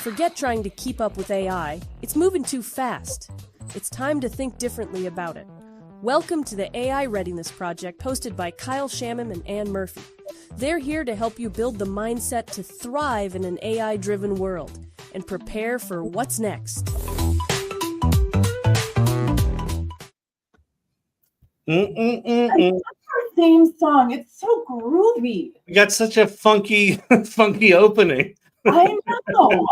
Forget trying to keep up with AI. It's moving too fast. It's time to think differently about it. Welcome to the AI Readiness Project, hosted by 𝗠𝗏𝗆 and Anne Murphy. They're here to help you build the mindset to thrive in an AI-driven world and prepare for what's next. Theme song. It's so groovy. We got such a funky opening. I know.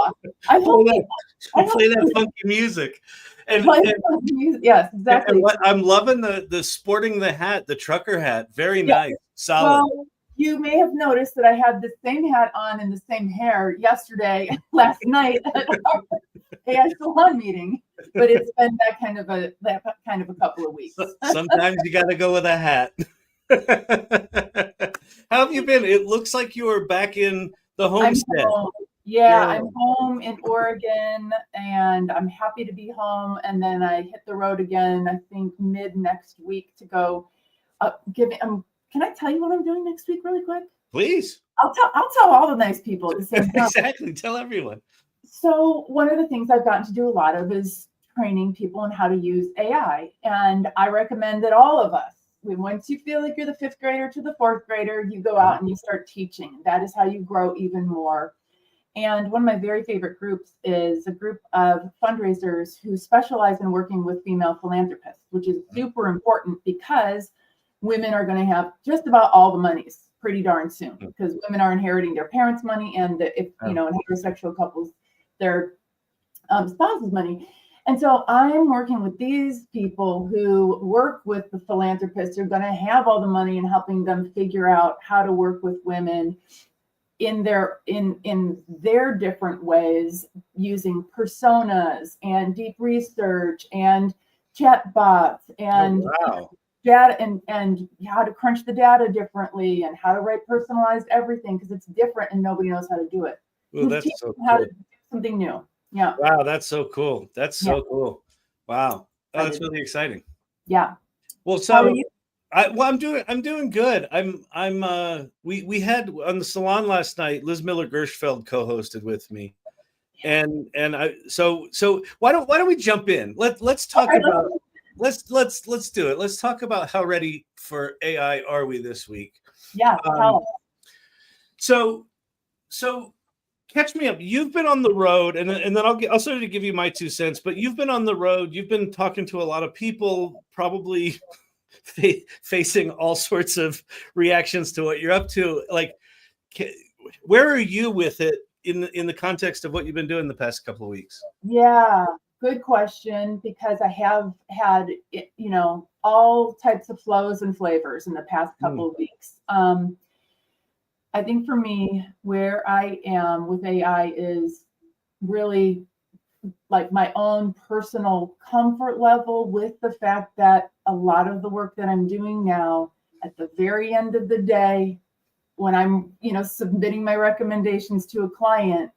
I hope play that funky music. Yes, exactly. And I'm loving the sporting the hat, the trucker hat. Very nice, solid. Well, you may have noticed that I had the same hat on and the same hair yesterday, last night at our AI salon meeting. But it's been that kind of a couple of weeks. Sometimes you got to go with a hat. How have you been? It looks like you were back in the homestead. I'm home in Oregon, and I'm happy to be home. And then I hit the road again, I think mid next week to go. Can I tell you what I'm doing next week really quick? Please. I'll tell all the nice people at the same time. Exactly. Tell everyone. So one of the things I've gotten to do a lot of is training people on how to use AI. And I recommend that all of us, once you feel like you're the 5th grader to the 4th grader, you go out and you start teaching. That is how you grow even more. And one of my very favorite groups is a group of fundraisers who specialize in working with female philanthropists, which is super important because women are going to have just about all the monies pretty darn soon, because women are inheriting their parents' money, and if in heterosexual couples, their spouse's money. And so I'm working with these people who work with the philanthropists who are going to have all the money, and helping them figure out how to work with women in their different ways, using personas and deep research and chat bots and data and how to crunch the data differently and how to write personalized everything, because it's different and nobody knows how to do it. Well, that's so cool. How to do something new. Yeah. Wow, that's so cool. That's so cool. Wow. Oh, that's really exciting. Yeah. Well, so how are you? I'm doing good. We had on the salon last night, 𝗤𝗏𝗆 co-hosted with me. And so why don't we jump in? Let's talk about let's do it. Let's talk about how ready for AI are we this week? Yeah. So catch me up. You've been on the road, and then I'll sort of give you my 2 cents. But you've been on the road. You've been talking to a lot of people, probably facing all sorts of reactions to what you're up to. Like, where are you with it in the context of what you've been doing the past couple of weeks? Yeah, good question, because I have had all types of flows and flavors in the past couple of weeks. I think for me, where I am with AI is really like my own personal comfort level with the fact that a lot of the work that I'm doing now, at the very end of the day, when I'm, submitting my recommendations to a client,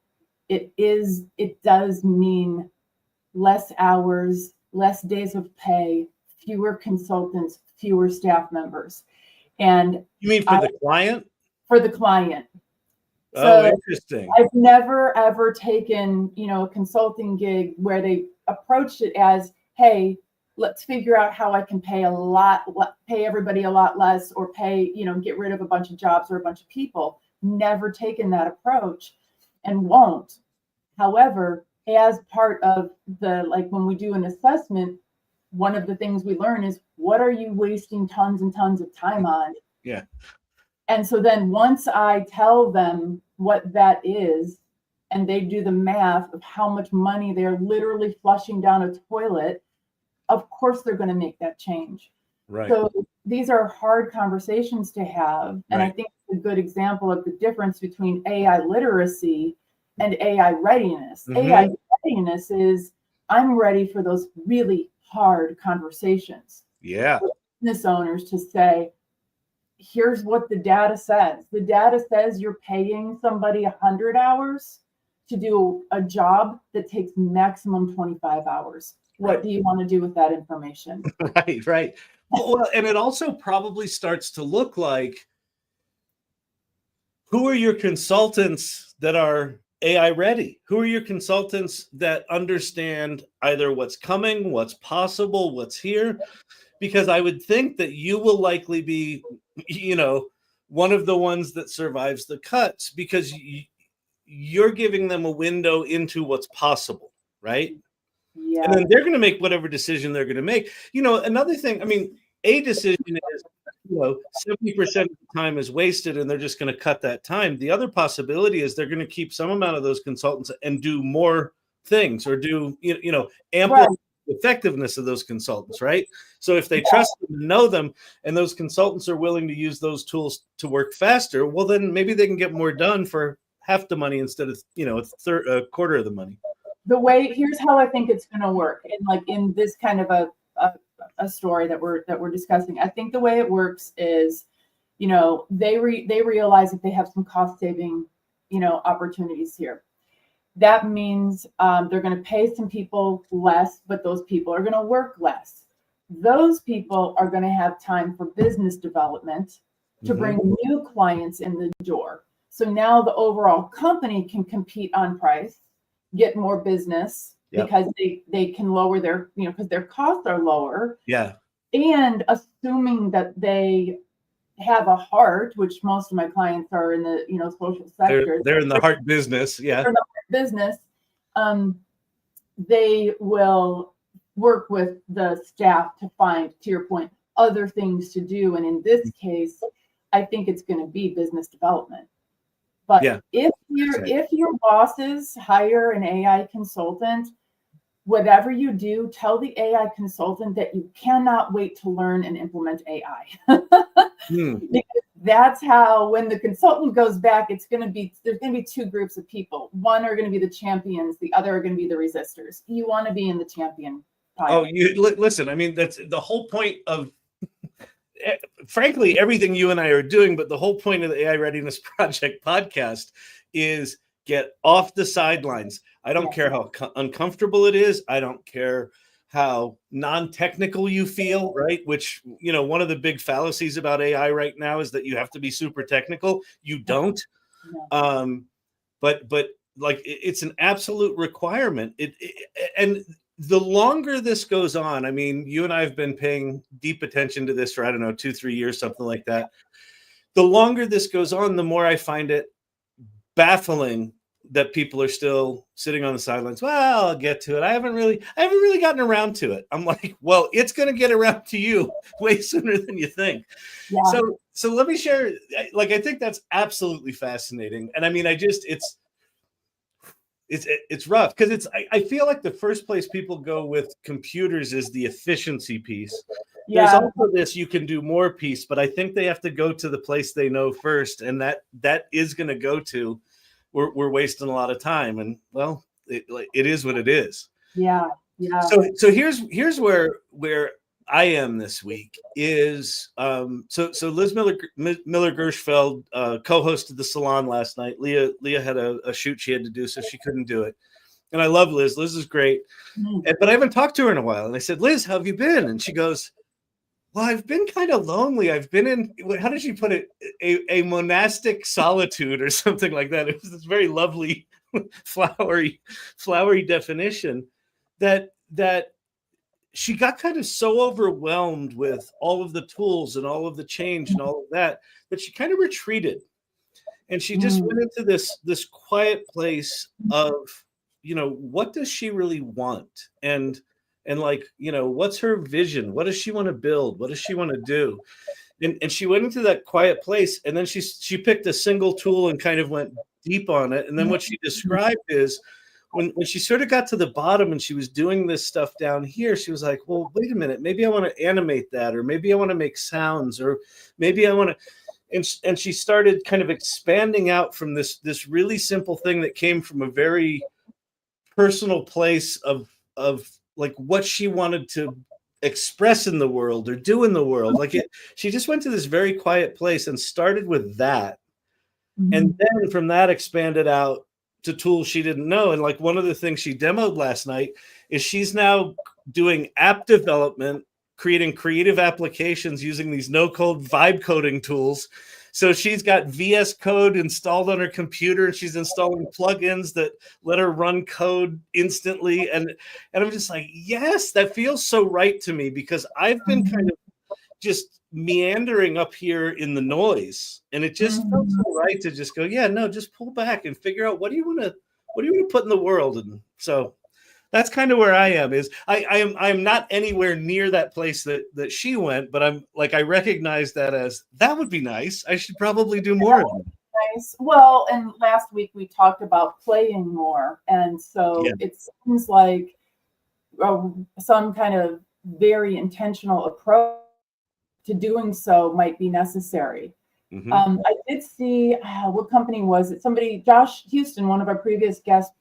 it does mean less hours, less days of pay, fewer consultants, fewer staff members. And you mean for the client? For the client. So interesting. I've never ever taken, a consulting gig where they approached it as, hey, let's figure out how I can pay everybody a lot less, or get rid of a bunch of jobs or a bunch of people. Never taken that approach and won't. However, as part of when we do an assessment, one of the things we learn is, what are you wasting tons and tons of time on? Yeah. And so then once I tell them what that is, and they do the math of how much money they're literally flushing down a toilet, of course they're going to make that change. Right. So these are hard conversations to have. And I think it's a good example of the difference between AI literacy and AI readiness. AI readiness is, I'm ready for those really hard conversations. Yeah. With business owners to say, here's what the data says. The data says you're paying somebody 100 hours to do a job that takes maximum 25 hours. What do you want to do with that information? Right. Well, and it also probably starts to look like, who are your consultants that are AI ready? Who are your consultants that understand either what's coming, what's possible, what's here? Because I would think that you will likely be, one of the ones that survives the cuts, because you're giving them a window into what's possible, right? Yeah. And then they're going to make whatever decision they're going to make. Another thing, I mean, a decision is, 70% of the time is wasted and they're just going to cut that time. The other possibility is they're going to keep some amount of those consultants and do more things, or do, amplify the effectiveness of those consultants, right? So if they trust them and know them, and those consultants are willing to use those tools to work faster, well, then maybe they can get more done for half the money instead of, a quarter of the money. Here's how I think it's going to work. And like in this kind of a story that we're discussing, I think the way it works is, they realize that they have some cost saving, opportunities here. That means they're going to pay some people less, but those people are going to work less. Those people are going to have time for business development to bring new clients in the door. So now the overall company can compete on price, get more business, because they can lower their, because their costs are lower. Yeah. And assuming that they have a heart, which most of my clients are in the, social sector. They're in the heart business. Yeah. They're in the heart business. They will work with the staff to find, to your point, other things to do. And in this case, I think it's going to be business development. But if your bosses hire an AI consultant, whatever you do, tell the AI consultant that you cannot wait to learn and implement AI. Because that's how, when the consultant goes back, there's going to be two groups of people. One are going to be the champions, the other are going to be the resistors. You want to be in the champion pile. Listen, I mean, that's the whole point of, frankly, everything you and I are doing, but the whole point of the AI Readiness Project podcast is get off the sidelines. I don't care how uncomfortable it is. I don't care how non-technical you feel, right? Which, one of the big fallacies about AI right now is that you have to be super technical. You don't. But like, it's an absolute requirement. And the longer this goes on, I mean, you and I have been paying deep attention to this for, I don't know, 2-3 years, something like that. The longer this goes on, the more I find it baffling that people are still sitting on the sidelines. Well, I'll get to it. I haven't really gotten around to it. I'm like, well, it's going to get around to you way sooner than you think. Yeah. So let me share, like, I think that's absolutely fascinating. And I mean, it's rough, because I feel like the first place people go with computers is the efficiency piece. There's also this, you can do more piece, but I think they have to go to the place they know first. And that is going to go to, we're wasting a lot of time, and well, it is what it is. Yeah. So here's where I am this week is so Liz Miller 𝗏𝗏𝗀𝗏 co-hosted the salon last night. Leah had a shoot she had to do, so she couldn't do it. And I love Liz. Liz is great, but I haven't talked to her in a while. And I said, Liz, how have you been? And she goes, well, I've been kind of lonely. I've been in, how did she put it? A monastic solitude or something like that. It was this very lovely, flowery definition that she got kind of so overwhelmed with all of the tools and all of the change and all of that she kind of retreated. And she just went into this quiet place of, what does she really want? And like, what's her vision? What does she want to build? What does she want to do? And she went into that quiet place, and then she picked a single tool and kind of went deep on it. And then what she described is when she sort of got to the bottom and she was doing this stuff down here, she was like, well, wait a minute, maybe I want to animate that, or maybe I want to make sounds, or maybe I want to, and she started kind of expanding out from this really simple thing that came from a very personal place of like what she wanted to express in the world or do in the world. Like she just went to this very quiet place and started with that. And then from that expanded out to tools she didn't know. And like one of the things she demoed last night is she's now doing app development, creating creative applications using these no-code vibe coding tools. So she's got VS Code installed on her computer, and she's installing plugins that let her run code instantly. And I'm just like, yes, that feels so right to me, because I've been kind of just meandering up here in the noise, and it just felt so right to just go, yeah, no, just pull back and figure out what do you want to put in the world. And so that's kind of where I am. Is I'm not anywhere near that place that she went, but I'm like, I recognize that as that would be nice. I should probably do more of it. Nice. Well, and last week we talked about playing more, and so it seems like some kind of very intentional approach to doing so might be necessary. I did see, what company was it? Somebody, Josh Houston, one of our previous guests,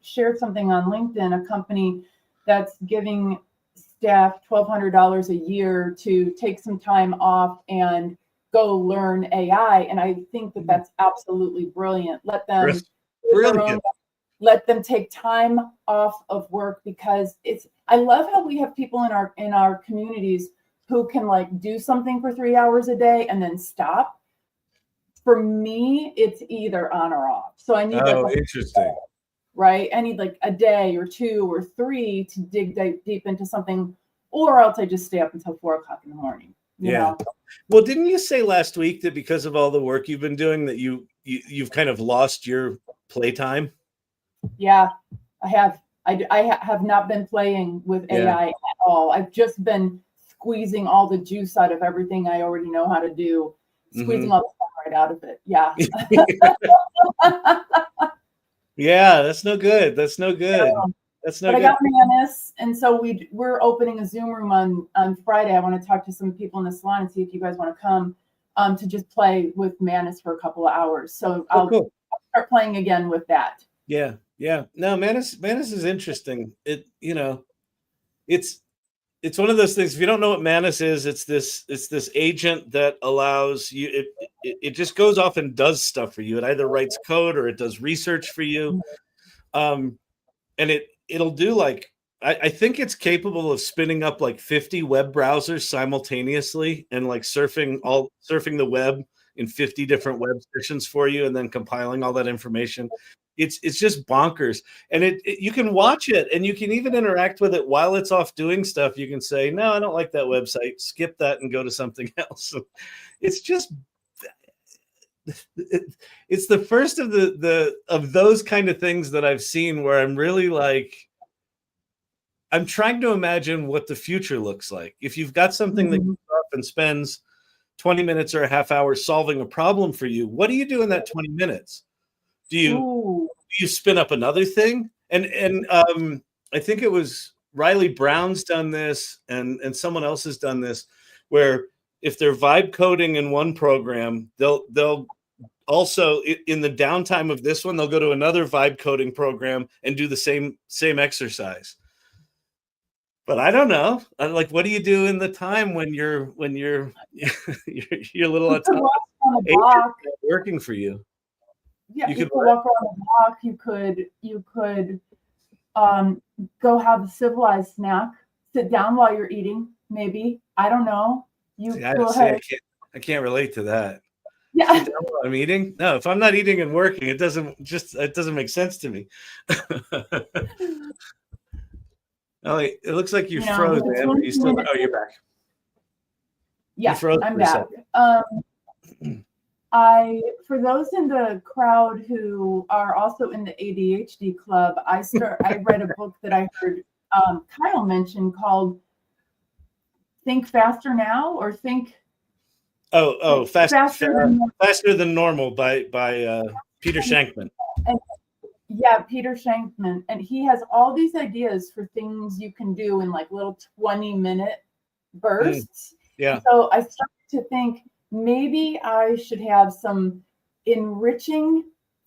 shared something on LinkedIn, a company that's giving staff $1,200 a year to take some time off and go learn AI. And I think that that's absolutely brilliant. Let them let them take time off of work, because I love how we have people in our communities who can like do something for 3 hours a day and then stop. For me, it's either on or off. So I need interesting. Right? I need like a day or 2 or 3 to dig deep into something, or else I just stay up until 4 o'clock in the morning. You know? Well, didn't you say last week that because of all the work you've been doing that you've kind of lost your playtime? Yeah, I have. I have not been playing with AI at all. I've just been squeezing all the juice out of everything I already know how to do, squeezing all the fun right out of it. Yeah. Yeah, that's no good. That's no good. That's no good. I got Manus, and so we're opening a Zoom room on Friday. I want to talk to some people in the salon and see if you guys want to come to just play with Manus for a couple of hours. So I'll start playing again with that. Yeah. No, Manus is interesting. It's one of those things. If you don't know what Manus is, it's this agent that allows you. It just goes off and does stuff for you. It either writes code or it does research for you, and it'll do like I think it's capable of spinning up like 50 web browsers simultaneously and like surfing the web in 50 different web sessions for you, and then compiling all that information. It's just bonkers. And you can watch it, and you can even interact with it while it's off doing stuff. You can say, no, I don't like that website. Skip that and go to something else. It's just, it's the first of of those kind of things that I've seen where I'm really like, I'm trying to imagine what the future looks like. If you've got something that goes off and spends 20 minutes or a half hour solving a problem for you, what do you do in that 20 minutes? Do you spin up another thing? And I think it was Riley Brown's done this, and someone else has done this, where if they're vibe coding in one program, they'll also in the downtime of this one, they'll go to another vibe coding program and do the same exercise. But I don't know. Like, what do you do in the time when you're you're little autonomous working for you? Yeah, you could walk around the block. You could go have a civilized snack. Sit down while you're eating. Maybe, I don't know. I can't relate to that. Yeah, sit down while I'm eating. No, if I'm not eating and working, it doesn't make sense to me. Oh, it looks like you froze, man. But you still? Oh, you're back. Yeah, I'm back. For those in the crowd who are also in the ADHD club, I read a book that I heard Kyle mention called "Think Faster Now" or "Think." Faster Than Normal by Peter Shankman. Yeah, Peter Shankman, and he has all these ideas for things you can do in like little 20-minute bursts. Yeah. So I started to think, maybe I should have some enriching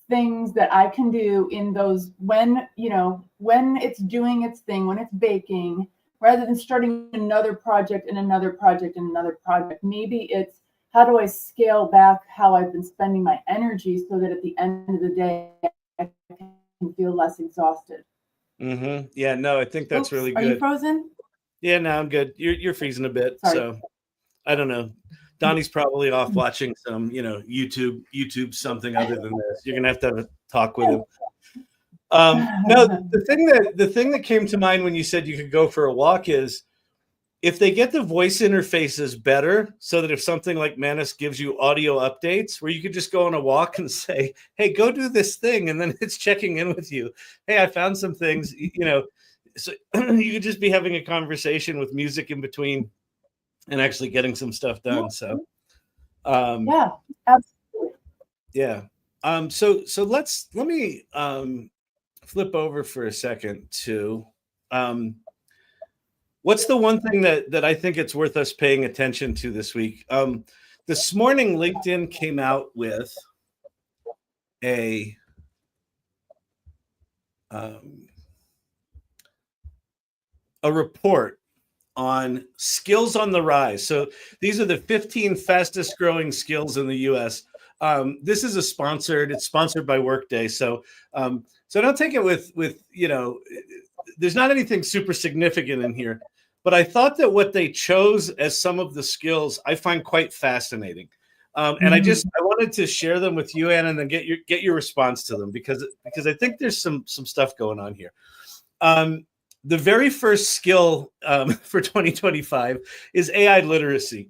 things that I can do in those when it's doing its thing, when it's baking, rather than starting another project and another project and another project. Maybe it's, how do I scale back how I've been spending my energy so that at the end of the day, I can feel less exhausted. Yeah, no, I think that's really good. Are you frozen? Yeah, no, I'm good. You're freezing a bit. Sorry. So I don't know. Donnie's probably off watching some, YouTube something other than this. You're gonna have to have a talk with him. No, the thing that came to mind when you said you could go for a walk is if they get the voice interfaces better, so that if something like Manus gives you audio updates where you could just go on a walk and say, hey, go do this thing, and then it's checking in with you. Hey, I found some things, so you could just be having a conversation with music in between and actually getting some stuff done. So yeah, absolutely. Yeah. So let me flip over for a second to what's the one thing that I think it's worth us paying attention to this week? This morning, LinkedIn came out with a report on skills on the rise. So these are the 15 fastest growing skills in the US. This is it's sponsored by Workday. So don't take it with there's not anything super significant in here, but I thought that what they chose as some of the skills I find quite fascinating. And I wanted to share them with you, Ann, and then get your response to them because I think there's some stuff going on here. The very first skill for 2025 is AI literacy.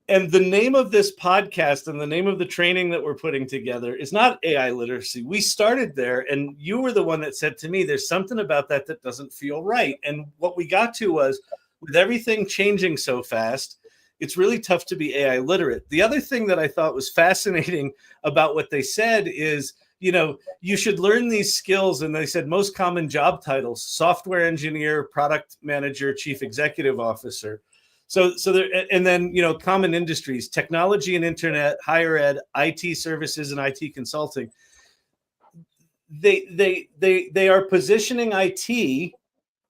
And the name of this podcast and the name of the training that we're putting together is not AI literacy. We started there, and you were the one that said to me, there's something about that doesn't feel right. And what we got to was, with everything changing so fast, it's really tough to be AI literate. The other thing that I thought was fascinating about what they said is, you should learn these skills. And they said most common job titles: software engineer, product manager, chief executive officer. So there, and then, common industries: technology and internet, higher ed, IT services, and IT consulting. They are positioning IT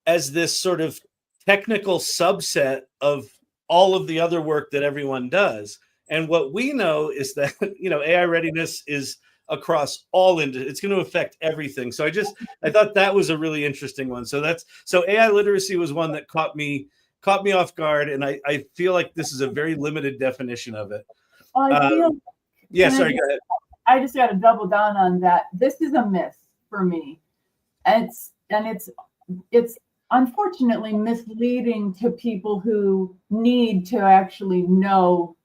as this sort of technical subset of all of the other work that everyone does. And what we know is that, AI readiness is across all it's going to affect everything. So I thought that was a really interesting one. So AI literacy was one that caught me off guard, and I feel like this is a very limited definition of it. Go ahead. I just got to double down on that. This is a myth for me, and it's unfortunately misleading to people who need to actually know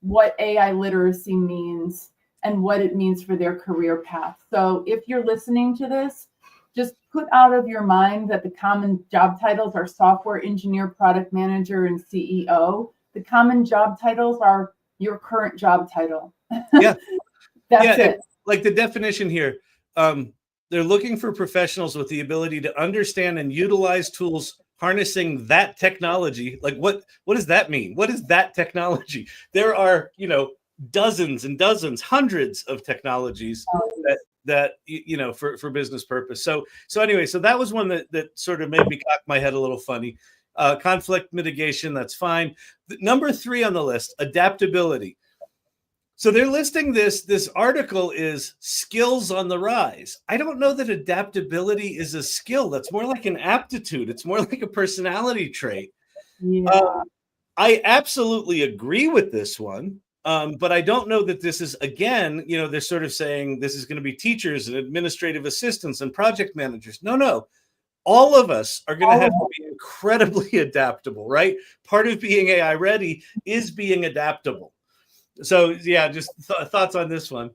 what AI literacy means and what it means for their career path. So if you're listening to this, just put out of your mind that the common job titles are software engineer, product manager, and CEO. The common job titles are your current job title. Yeah. That's it. Like the definition here, they're looking for professionals with the ability to understand and utilize tools harnessing that technology. Like what does that mean? What is that technology? There are, dozens and dozens, hundreds of technologies that for business purpose. So anyway, so that was one that sort of made me cock my head a little funny. Conflict mitigation, that's fine. Number 3 on the list, adaptability. So they're listing this article is skills on the rise. I don't know that adaptability is a skill. That's more like an aptitude. It's more like a personality trait. Yeah. I absolutely agree with this one. But I don't know that this is, again, they're sort of saying this is going to be teachers and administrative assistants and project managers. No. All of us are going to have to be incredibly adaptable, right? Part of being AI ready is being adaptable. So, yeah, just thoughts on this one.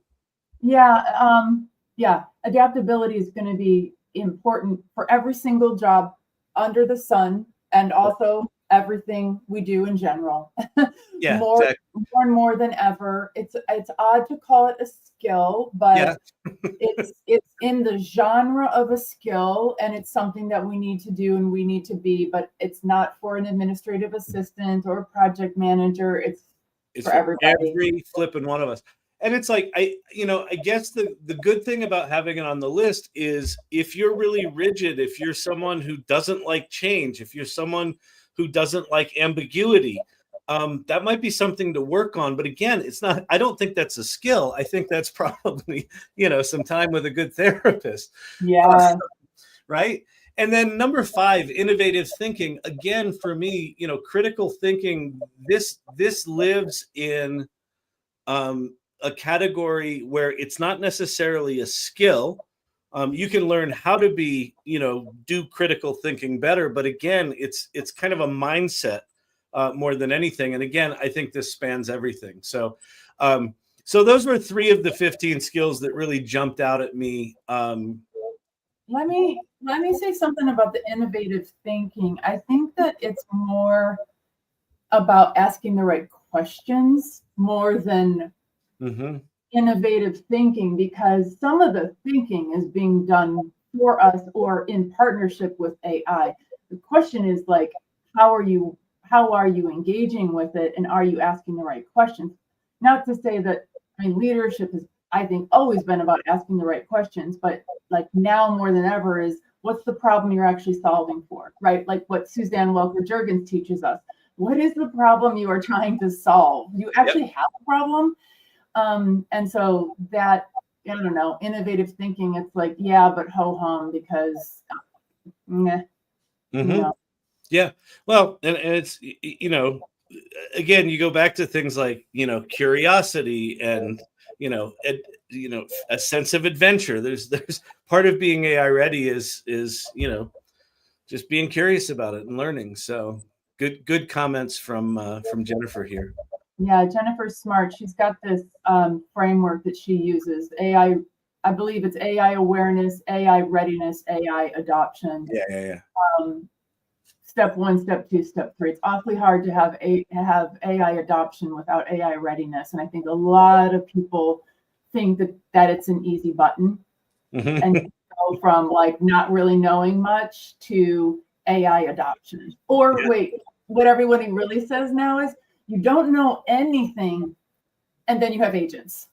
Yeah. Adaptability is going to be important for every single job under the sun, and also everything we do in general. Yeah, more exactly. more than ever. It's odd to call it a skill, but it's in the genre of a skill, and it's something that we need to do and we need to be, but it's not for an administrative assistant or a project manager. It's for everybody. Every flipping one of us. And it's like, I guess the good thing about having it on the list is if you're really rigid, if you're someone who doesn't like change, if you're someone who doesn't like ambiguity, that might be something to work on. But again, it's not, I don't think that's a skill. I think that's probably, some time with a good therapist. Yeah. Right. And then number 5, innovative thinking. Again, for me, you know, critical thinking, this lives in a category where it's not necessarily a skill. You can learn how to be, you know, do critical thinking better. But again, it's kind of a mindset more than anything. And again, I think this spans everything. So, so those were 3 of the 15 skills that really jumped out at me. Let me say something about the innovative thinking. I think that it's more about asking the right questions more than innovative thinking, because some of the thinking is being done for us or in partnership with AI. The question is like, how are you engaging with it, and are you asking the right questions? Not to say that, I mean, leadership has, I think, always been about asking the right questions, but like now more than ever is, what's the problem you're actually solving for, right? Like what Suzanne Welker-Juergens teaches us. What is the problem you are trying to solve? You actually have a problem. And so that, I don't know, innovative thinking, it's like, yeah, but ho-hum, because, you know. Yeah. Well, and it's, you know, again, you go back to things like, you know, curiosity and, you know, a sense of adventure. There's part of being AI ready is, you know, just being curious about it and learning. So good comments from Jennifer here. Yeah, Jennifer's smart. She's got this framework that she uses. AI, I believe it's AI awareness, AI readiness, AI adoption. Yeah. Step 1, step 2, step 3. It's awfully hard to have AI adoption without AI readiness. And I think a lot of people think that it's an easy button and go from like not really knowing much to AI adoption. Or wait, what everybody really says now is, you don't know anything, and then you have agents.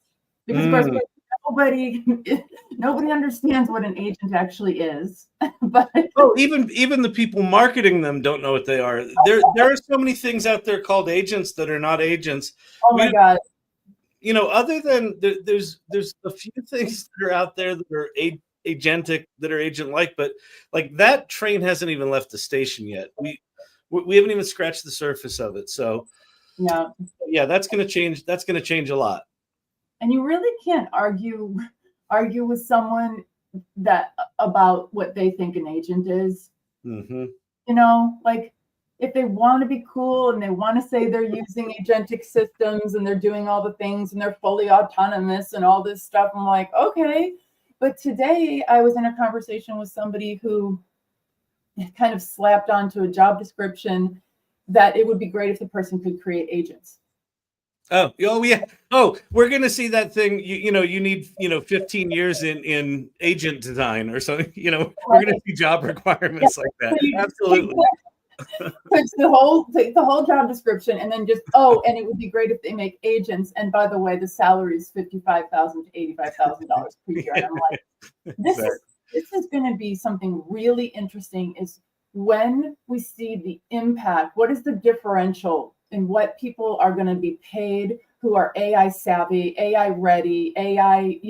Because of course, nobody understands what an agent actually is. But even the people marketing them don't know what they are. There are so many things out there called agents that are not agents. Oh my God. You know, other than there's a few things that are out there that are agentic, that are agent-like, but like that train hasn't even left the station yet. We haven't even scratched the surface of it. So yeah, that's going to change. That's going to change a lot. And you really can't argue with someone that about what they think an agent is. You know, like if they want to be cool and they want to say they're using agentic systems and they're doing all the things and they're fully autonomous and all this stuff, I'm like, okay. But today I was in a conversation with somebody who kind of slapped onto a job description that it would be great if the person could create agents. Oh yeah. Oh, we're going to see that thing. You know, you need, 15 years in agent design or something. You know, we're going to see job requirements like that. Absolutely. Take the whole job description and then just, and it would be great if they make agents. And by the way, the salary is $55,000 to $85,000 per year. And I'm like, this is going to be something really interesting, is when we see the impact, what is the differential in what people are going to be paid who are AI savvy, AI ready, AI,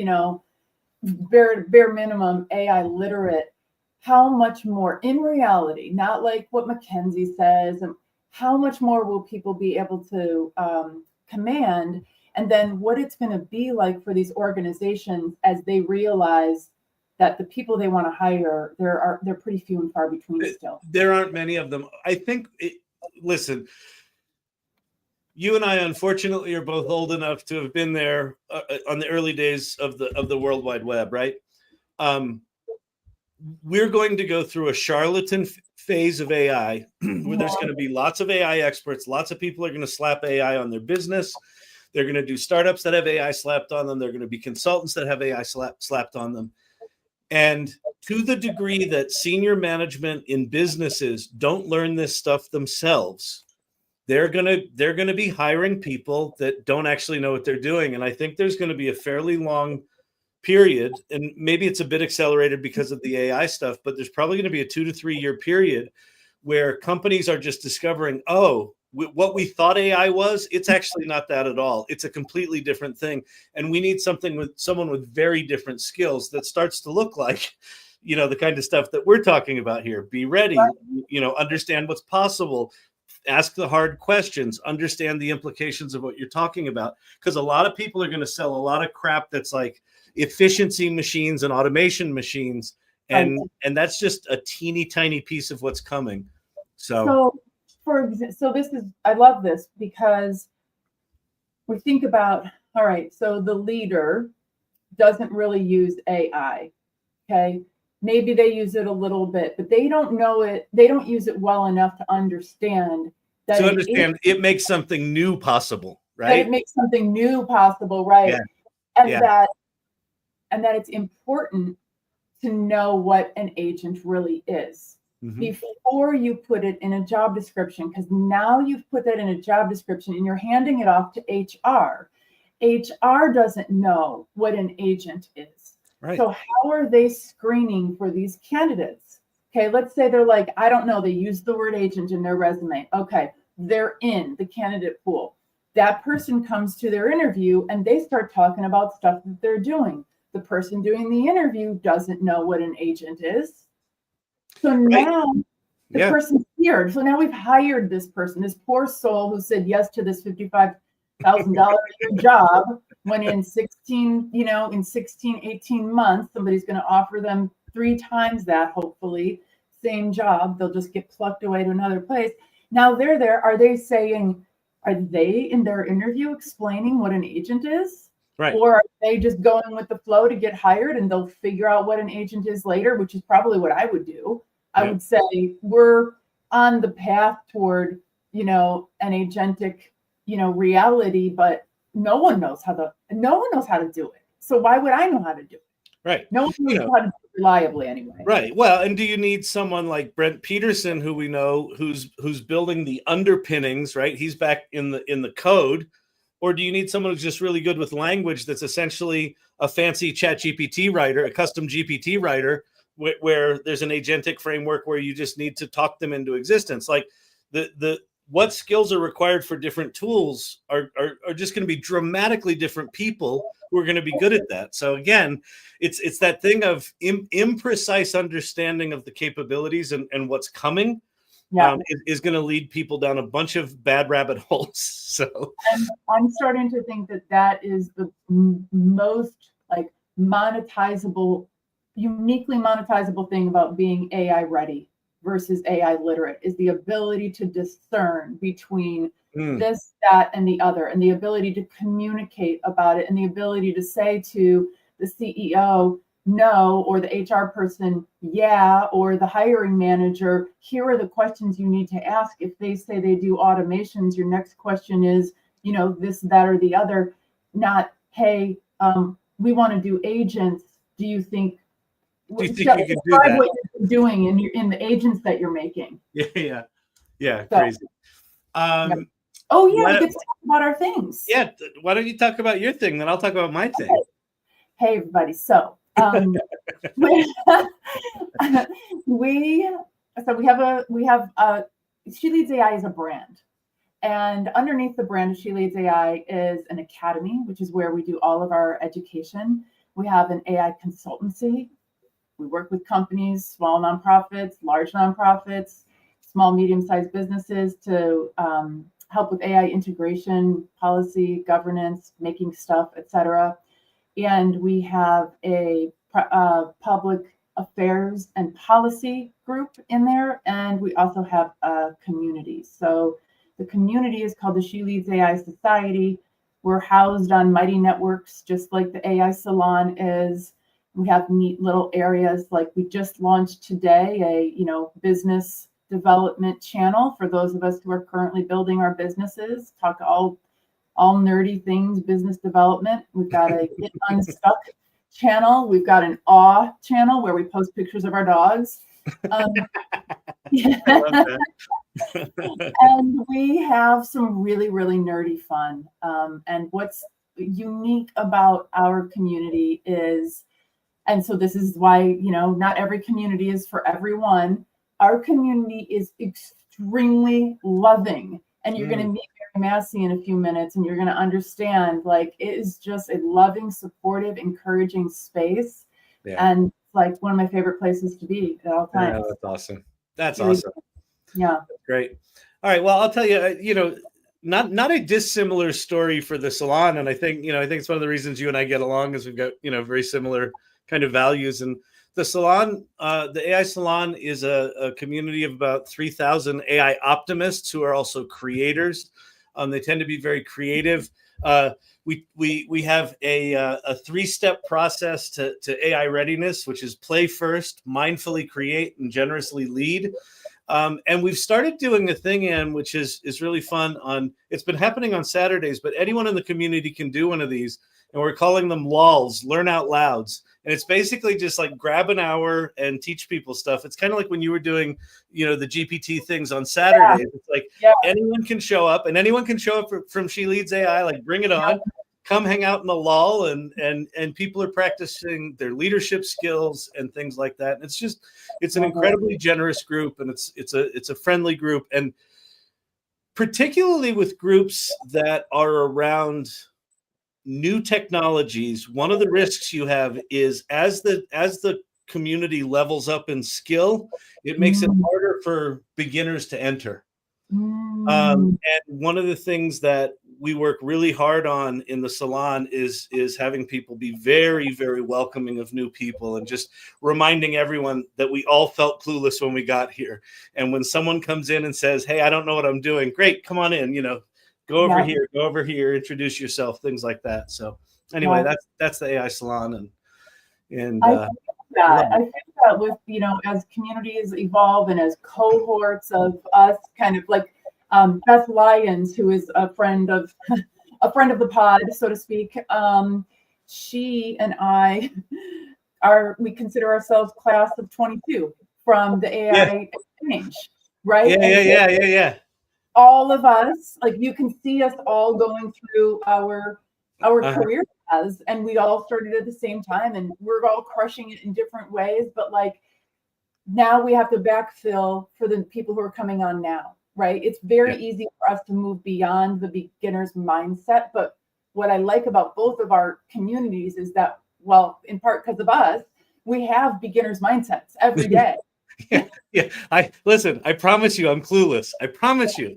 bare minimum AI literate. How much more in reality, not like what McKinsey says, and how much more will people be able to command? And then what it's going to be like for these organizations as they realize that the people they want to hire, they're pretty few and far between still. There aren't many of them. I think, listen, you and I, unfortunately, are both old enough to have been there on the early days of the World Wide Web, right? We're going to go through a charlatan phase of AI where there's going to be lots of AI experts. Lots of people are going to slap AI on their business. They're going to do startups that have AI slapped on them. They're going to be consultants that have AI slapped on them. And to the degree that senior management in businesses don't learn this stuff themselves, they're going to be hiring people that don't actually know what they're doing. And I think there's going to be a fairly long period, and maybe it's a bit accelerated because of the AI stuff, but there's probably going to be a 2 to 3 year period where companies are just discovering, what we thought AI was, it's actually not that at all. It's a completely different thing. And we need someone with very different skills that starts to look like the kind of stuff that we're talking about here. Be ready, understand what's possible, ask the hard questions, understand the implications of what you're talking about. Because a lot of people are going to sell a lot of crap that's like efficiency machines and automation machines. And that's just a teeny tiny piece of what's coming. So this is, I love this because we think about, all right, so the leader doesn't really use AI. Okay. Maybe they use it a little bit, but they don't know it. They don't use it well enough to understand that it makes something new possible, right? That it makes something new possible, right? Yeah. And that it's important to know what an agent really is before you put it in a job description, because now you've put that in a job description and you're handing it off to HR. HR doesn't know what an agent is. Right. So how are they screening for these candidates? Okay, let's say they're like, I don't know, they use the word agent in their resume. Okay, they're in the candidate pool. That person comes to their interview and they start talking about stuff that they're doing. The person doing the interview doesn't know what an agent is. So now the person's here. So now we've hired this person, this poor soul who said yes to this $55,000 a year job, when in 18 months, somebody's going to offer them 3 times that, hopefully, same job. They'll just get plucked away to another place. Now they're there. Are they in their interview explaining what an agent is? Right. Or are they just going with the flow to get hired and they'll figure out what an agent is later, which is probably what I would do. I would say we're on the path toward, an agentic, reality, but no one knows how to do it. So why would I know how to do it? Right. No one knows how to do it reliably anyway. Right. Well, and do you need someone like Brent Peterson, who we know, who's building the underpinnings, right? He's back in the code. Or do you need someone who's just really good with language that's essentially a fancy ChatGPT writer, a custom GPT writer, where there's an agentic framework where you just need to talk them into existence? Like what skills are required for different tools are just going to be dramatically different people who are going to be good at that. So again, it's that thing of imprecise understanding of the capabilities and what's coming. Is going to lead people down a bunch of bad rabbit holes. So I'm starting to think that is the most uniquely monetizable thing about being AI ready versus AI literate, is the ability to discern between this, that, and the other, and the ability to communicate about it, and the ability to say to the CEO, no, or the HR person, yeah, or the hiring manager, here are the questions you need to ask. If they say they do automations, your next question is, this, that, or the other, not, hey, we want to do agents. Do you think you can do that? What you're doing in the agents that you're making? Yeah, crazy. We get to talk about our things. Yeah, why don't you talk about your thing, then I'll talk about my thing. Okay. Hey, everybody. So we have 𝗠𝗏𝗄𝐴I is a brand, and underneath the brand of 𝗠𝗏𝗄𝐴I is an academy, which is where we do all of our education. We have an AI consultancy. We work with companies, small nonprofits, large nonprofits, small, medium-sized businesses to help with AI integration, policy, governance, making stuff, etc. And we have a public affairs and policy group in there, and we also have a community. So the community is called the 𝗠𝗏𝗄𝗃 Society. We're housed on Mighty Networks, just like the AI Salon is. We have neat little areas, like we just launched today a business development channel for those of us who are currently building our businesses. Talk all nerdy things, business development. We've got a Get Unstuck channel. We've got an Awe channel where we post pictures of our dogs. And we have some really, really nerdy fun. And what's unique about our community is, and so this is why, not every community is for everyone. Our community is extremely loving. And you're going to meet Mary Massie in a few minutes, and you're going to understand, it is just a loving, supportive, encouraging space Yeah. And it's like one of my favorite places to be at all times. Yeah, that's awesome. That's Really, awesome. yeah. That's great. All right. Well, I'll tell you, you know, not a dissimilar story for the salon. And I think, you know, I think it's one of the reasons you and I get along is we've got, you know, very similar kind of values. And the salon, the AI salon is a community of about 3,000 AI optimists who are also creators. They tend to be very creative. We have a 3-step process to AI readiness, which is play first, mindfully create, and generously lead. And we've started doing a thing, Anne, which is really fun. It's been happening on Saturdays, but anyone in the community can do one of these, and we're calling them LOLs, learn out louds. And it's basically just like grab an hour and teach people stuff. It's kind of like when you were doing, you know, the GPT things on Saturdays. It's like anyone can show up, and anyone can show up from She Leads AI. Like, bring it on. Come hang out in the lull, and people are practicing their leadership skills and things like that. And it's an incredibly generous group, and it's a friendly group, and particularly with groups that are around new technologies. One of the risks you have is as the community levels up in skill, it makes it harder for beginners to enter. And one of the things that we work really hard on in the salon is having people be very, very welcoming of new people, and just reminding everyone that we all felt clueless when we got here. And when someone comes in and says, "Hey, I don't know what I'm doing," great, come on in, you know, go over here, introduce yourself, things like that. So anyway, that's the AI salon. And I think that with, you know, as communities evolve and as cohorts of us kind of like Beth Lyons, who is a friend of the pod, so to speak. She and I we consider ourselves class of 22 from the AI exchange, right? Yeah. All of us, like, you can see us all going through our career paths, and we all started at the same time, and we're all crushing it in different ways. But like, now we have to backfill for the people who are coming on now. Right? It's very easy for us to move beyond the beginner's mindset. But what I like about both of our communities is that, well, in part because of us, we have beginner's mindsets every day. I promise you, I'm clueless. I promise you.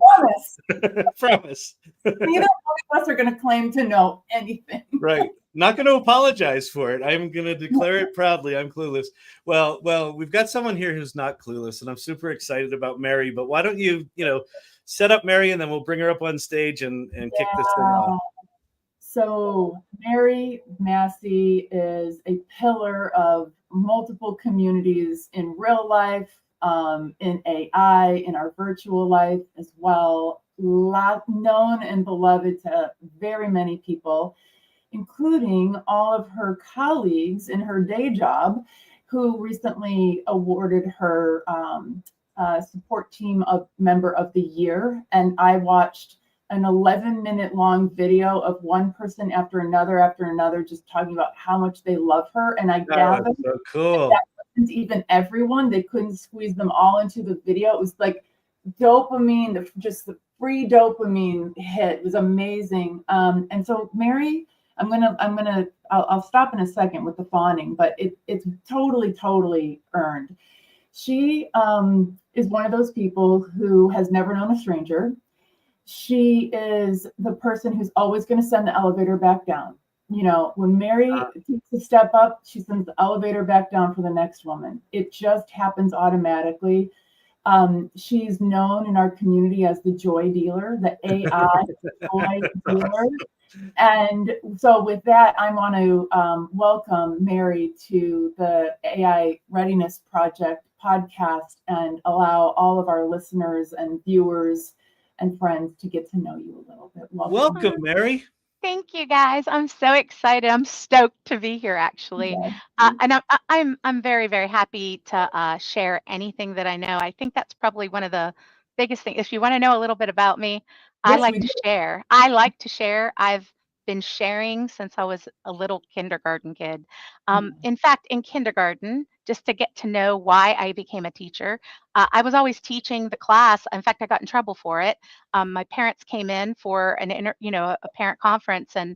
Promise. Neither one of us are going to claim to know anything. Right. Not going to apologize for it. I'm going to declare it proudly. I'm clueless. Well, we've got someone here who's not clueless, and I'm super excited about Mary. But why don't you, set up Mary, and then we'll bring her up on stage and kick this thing off. So Mary Massie is a pillar of multiple communities in real life, in AI, in our virtual life as well. Known and beloved to very many people, including all of her colleagues in her day job, who recently awarded her support team of member of the year. And I watched an 11-minute long video of one person after another, just talking about how much they love her. And I gathered so cool. that wasn't even everyone. They couldn't squeeze them all into the video. It was like dopamine, just the free dopamine hit. It was amazing. And so Mary, I'll stop in a second with the fawning, but it's totally earned. She is one of those people who has never known a stranger. She is the person who's always going to send the elevator back down. When Mary takes a step up, she sends the elevator back down for the next woman. It just happens automatically. She's known in our community as the joy dealer, the AI joy dealer. And so with that, I want to welcome Mary to the AI Readiness Project podcast and allow all of our listeners and viewers and friends to get to know you a little bit. Welcome, Mary. Thank you, guys. I'm so excited. I'm stoked to be here, actually. And I'm very, very happy to share anything that I know. I think that's probably one of the biggest things. If you want to know a little bit about me, I like to share. I've been sharing since I was a little kindergarten kid. In fact, in kindergarten, just to get to know why I became a teacher, I was always teaching the class. In fact, I got in trouble for it. My parents came in for a parent conference, and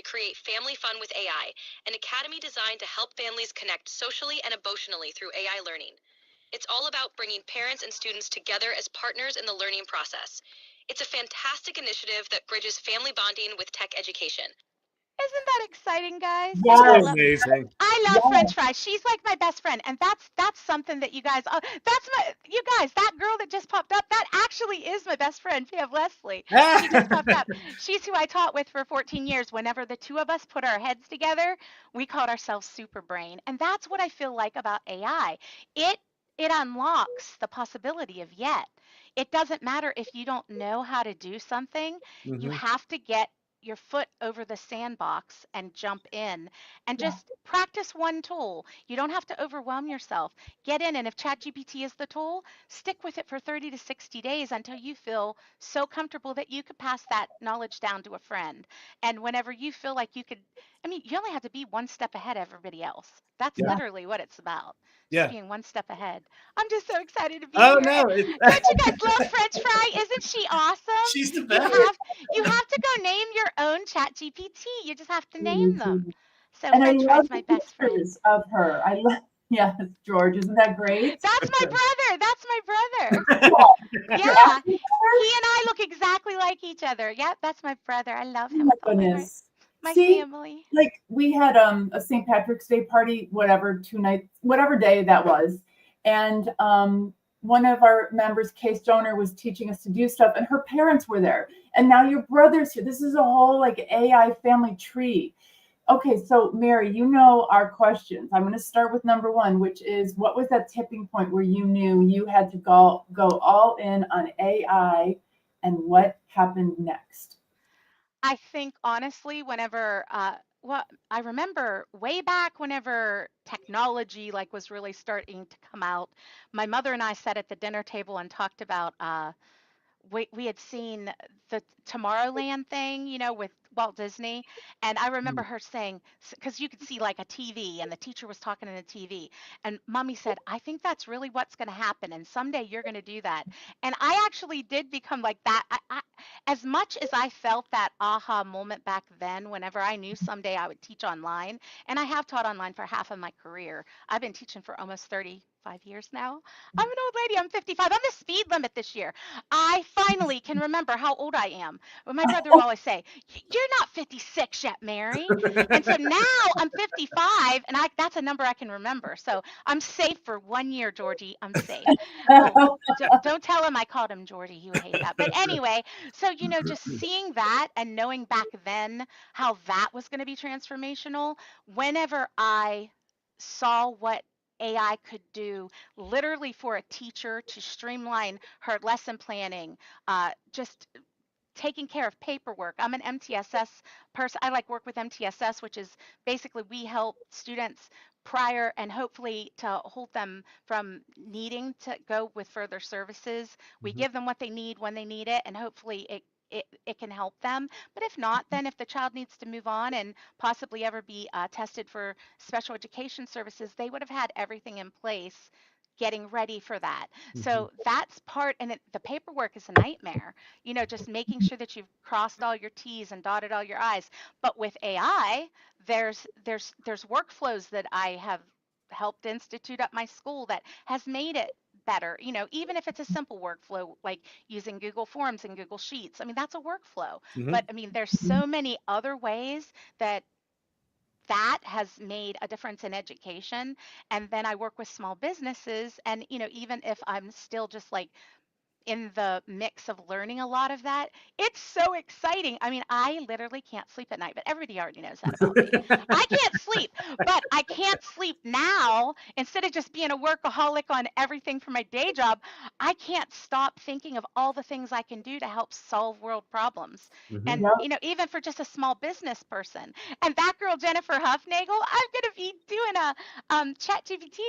to create Family Fun with AI, an academy designed to help families connect socially and emotionally through AI learning. It's all about bringing parents and students together as partners in the learning process. It's a fantastic initiative that bridges family bonding with tech education. Isn't that exciting, guys? Yes. Amazing. I love Yes. French fries. She's like my best friend, and that's something that you guys. You guys. That girl that just popped up. That actually is my best friend, 𝗶𝗶𝘆 𝗧cie. She just popped up. She's who I taught with for 14 years. Whenever the two of us put our heads together, we called ourselves Super Brain, and that's what I feel like about AI. It unlocks the possibility of yet. It doesn't matter if you don't know how to do something. You have to get your foot over the sandbox and jump in and just practice one tool. You don't have to overwhelm yourself. Get in, and if ChatGPT is the tool, stick with it for 30 to 60 days until you feel so comfortable that you could pass that knowledge down to a friend. And whenever you feel like you could, I mean, you only have to be one step ahead of everybody else. That's literally what it's about. Just being one step ahead. I'm just so excited to be here. No, Don't you guys love French Fry? Isn't she awesome? She's the best. You have to go name your own ChatGPT. You just have to name them. So And French I Fry's love my the best friend. pictures of her. I love, yes, George, isn't that great? That's my brother. That's my brother. Yeah. He and I look exactly like each other. Yep, that's my brother. I love him with all my heart. My family. Like we had a St. Patrick's Day party, whatever day that was. And one of our members, Case Donor, was teaching us to do stuff, and her parents were there. And now your brother's here. This is a whole like AI family tree. Okay, so Mary, you know our questions. I'm going to start with number one, which is, what was that tipping point where you knew you had to go all in on AI, and what happened next? I think honestly, whenever well, I remember way back whenever technology like was really starting to come out, my mother and I sat at the dinner table and talked about we had seen the Tomorrowland thing, with Walt Disney. And I remember Mm. her saying, because you could see like a TV and the teacher was talking in the TV. And mommy said, I think that's really what's going to happen. And someday you're going to do that. And I actually did become like that. As much as I felt that aha moment back then, whenever I knew someday I would teach online, and I have taught online for half of my career, I've been teaching for almost 35 years now. I'm an old lady. I'm 55. I'm the speed limit this year. I finally can remember how old I am. Well, my brother will always say, "You're not 56 yet, Mary." And so now I'm 55, and that's a number I can remember. So I'm safe for 1 year, Georgie. I'm safe. Oh, don't tell him I called him Georgie. He would hate that. But anyway, so just seeing that and knowing back then how that was going to be transformational, whenever I saw what AI could do literally for a teacher to streamline her lesson planning, just taking care of paperwork. I'm an MTSS person. I like work with MTSS, which is basically we help students prior and hopefully to hold them from needing to go with further services. We Mhm. give them what they need when they need it, and hopefully it can help them. But if not, then if the child needs to move on and possibly ever be tested for special education services, they would have had everything in place getting ready for that. Mhm. So that's part, and the paperwork is a nightmare, just making sure that you've crossed all your T's and dotted all your I's. But with AI, there's workflows that I have helped institute at my school that has made it better, even if it's a simple workflow like using Google Forms and Google Sheets. I mean, that's a workflow. But Mhm. I mean, there's so many other ways that has made a difference in education. And then I work with small businesses, and even if I'm still just like in the mix of learning a lot of that. It's so exciting. I mean, I literally can't sleep at night, but everybody already knows that about me. I can't sleep, but I can't sleep now. Instead of just being a workaholic on everything for my day job, I can't stop thinking of all the things I can do to help solve world problems. Mhm. And, Yep. even for just a small business person. And that girl, Jennifer Huffnagel, I'm going to be doing a ChatGPT